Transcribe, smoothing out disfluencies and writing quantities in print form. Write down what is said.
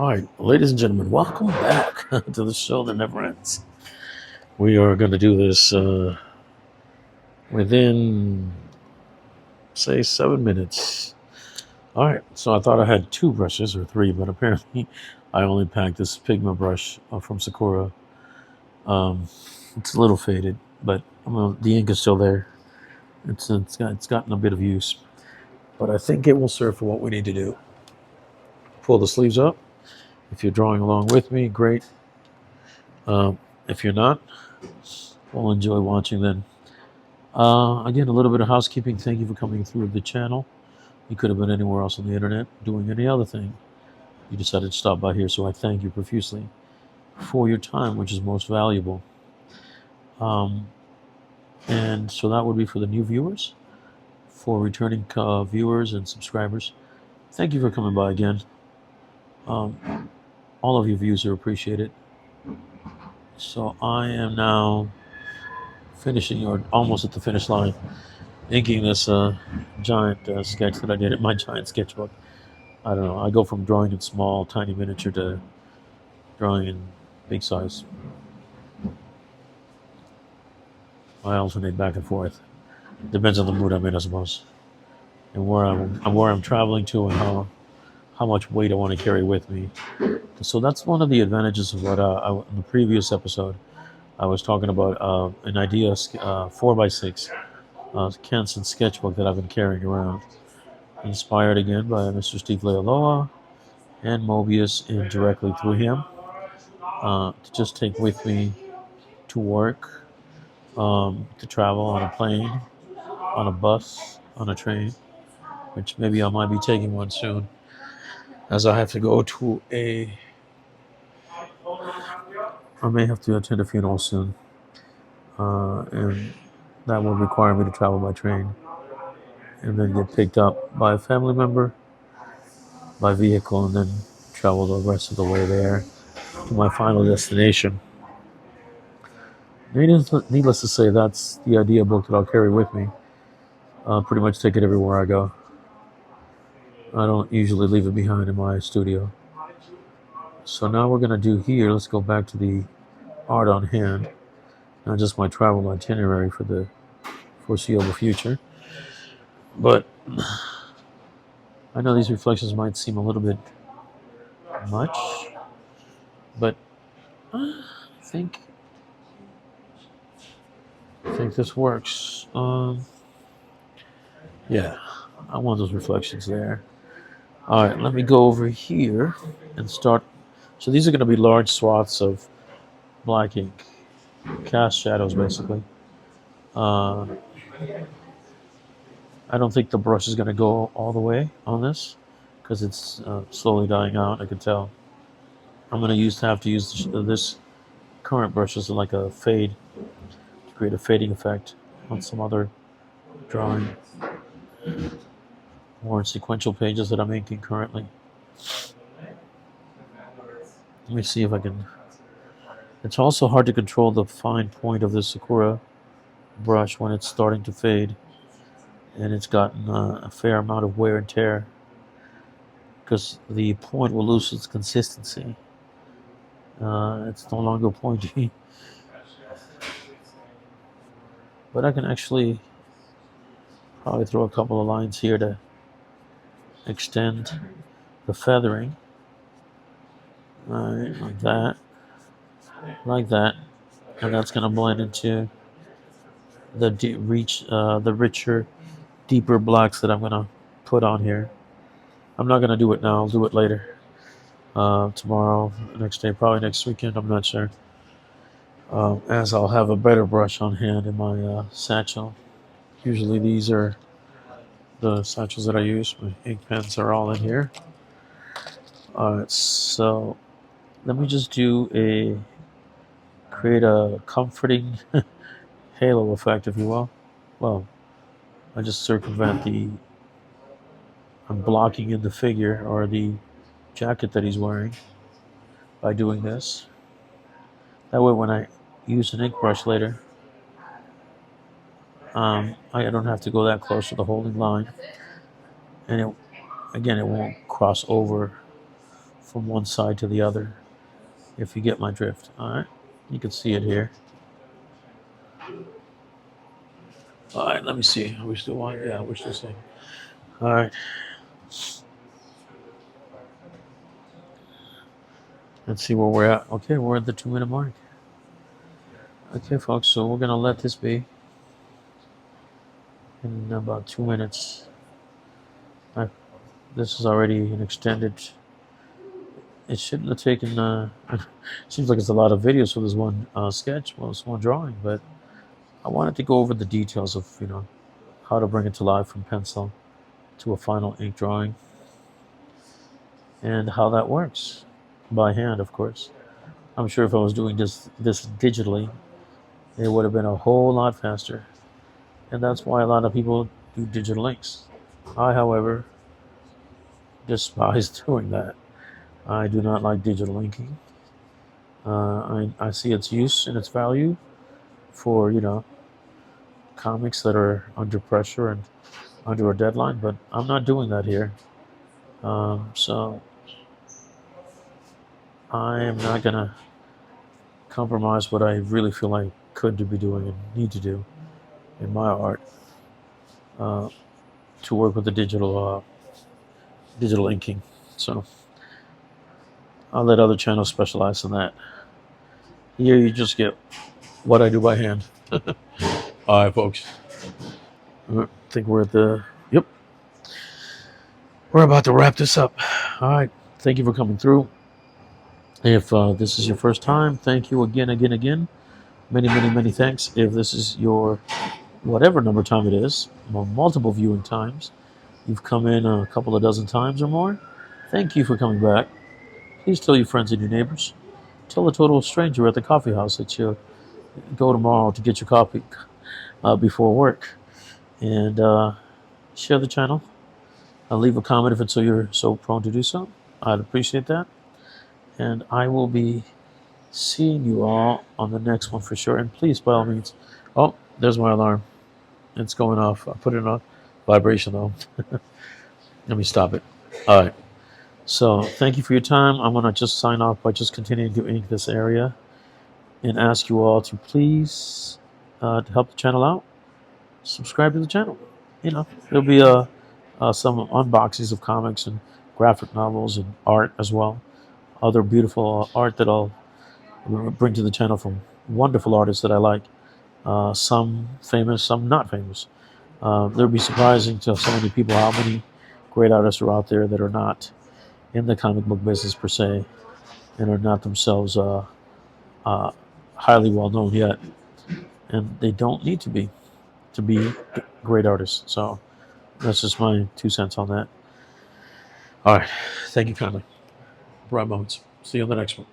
All right, ladies and gentlemen, welcome back to the show that never ends. We are going to do this within, say, 7 minutes. All right, so I thought I had two brushes or three, but apparently I only packed this Pigma brush from Sakura. Um, it's a little faded, but the ink is still there. It's gotten a bit of use, but I think it will serve for what we need to do. Pull the sleeves up. If you're drawing along with me, great. If you're not, we'll enjoy watching then. Again, a little bit of housekeeping. Thank you for coming through the channel. You could have been anywhere else on the internet doing any other thing. You decided to stop by here, so I thank you profusely for your time, which is most valuable. And so that would be for the new viewers. For returning viewers and subscribers, thank you for coming by again. All of your views are appreciated. So I am now finishing, or almost at the finish line, inking this giant sketch that I did in my giant sketchbook. I don't know. I go from drawing in small, tiny miniature to drawing in big size. I alternate back and forth. Depends on the mood I'm in, I suppose, and where I'm traveling to, and how much weight I want to carry with me. So that's one of the advantages of what in the previous episode I was talking about an idea 4x6 Canson sketchbook that I've been carrying around, inspired again by Mr. Steve Lealoa and Mobius, and directly through him, to just take with me to work, to travel on a plane, on a bus, on a train, which maybe I might be taking one soon, as I have to go to I may have to attend a funeral soon, and that will require me to travel by train, and then get picked up by a family member, by vehicle, and then travel the rest of the way there to my final destination. Needless to say, that's the idea book that I'll carry with me. Pretty much take it everywhere I go. I don't usually leave it behind in my studio. So now we're going to do here, let's go back to the art on hand, not just my travel itinerary for the foreseeable future. But I know these reflections might seem a little bit much, but I think this works. Yeah, I want those reflections there. All right, let me go over here and start. So these are going to be large swaths of black ink, cast shadows basically. I don't think the brush is going to go all the way on this because it's slowly dying out. I can tell. I'm going to have to use this current brush as like a fade to create a fading effect on some other drawing, more sequential pages that I'm inking currently. Let me see if I can. It's also hard to control the fine point of the Sakura brush when it's starting to fade, and it's gotten a fair amount of wear and tear because the point will lose its consistency. It's no longer pointy, but I can actually probably throw a couple of lines here to extend the feathering. All right, like that, and that's going to blend into the richer, deeper blacks that I'm going to put on here. I'm not going to do it now. I'll do it later. Tomorrow, next day, probably next weekend. I'm not sure. As I'll have a better brush on hand in my satchel. Usually these are the satchels that I use. My ink pens are all in here. Alright, so let me just create a comforting halo effect, if you will. Well, I just circumvent I'm blocking in the figure or the jacket that he's wearing by doing this. That way when I use an ink brush later, I don't have to go that close to the holding line, and it won't cross over from one side to the other, if you get my drift. All right, you can see it here. All right, let me see. Are we still on? Yeah, we're still seeing. All right. Let's see where we're at. Okay, we're at the 2-minute mark. Okay, folks, so we're gonna let this be in about 2 minutes. This is already an extended. It shouldn't have taken. Seems like it's a lot of videos for this one sketch. Well, it's one drawing, but I wanted to go over the details of how to bring it to life from pencil to a final ink drawing, and how that works by hand, of course. I'm sure if I was doing this digitally, it would have been a whole lot faster, and that's why a lot of people do digital inks. I, however, despise doing that. I do not like digital inking. I see its use and its value for comics that are under pressure and under a deadline, but I'm not doing that here. So I am not gonna compromise what I really feel I could be doing and need to do in my art to work with the digital inking. So I'll let other channels specialize in that. Here you just get what I do by hand. All right, folks. I think we're at the. Yep. We're about to wrap this up. All right. Thank you for coming through. If this is your first time, thank you again. Many thanks. If this is your whatever number time it is, multiple viewing times, you've come in a couple of dozen times or more, thank you for coming back. Please tell your friends and your neighbors. Tell a total stranger at the coffee house that you go tomorrow to get your coffee before work. And share the channel. Leave a comment if you're so prone to do so. I'd appreciate that. And I will be seeing you all on the next one for sure. And please, by all means, oh, there's my alarm. It's going off. I put it on vibration though. Let me stop it. All right. So thank you for your time. I'm going to just sign off by just continuing to ink this area and ask you all to please, to help the channel out, subscribe to the channel. There'll be some unboxings of comics and graphic novels and art as well. Other beautiful art that I'll bring to the channel from wonderful artists that I like. Some famous, some not famous. It'll be surprising to so many people how many great artists are out there that are not in the comic book business per se, and are not themselves highly well known yet, and they don't need to be great artists. So that's just my 2 cents on that. All right, thank you kindly. Bright moments. See you on the next one.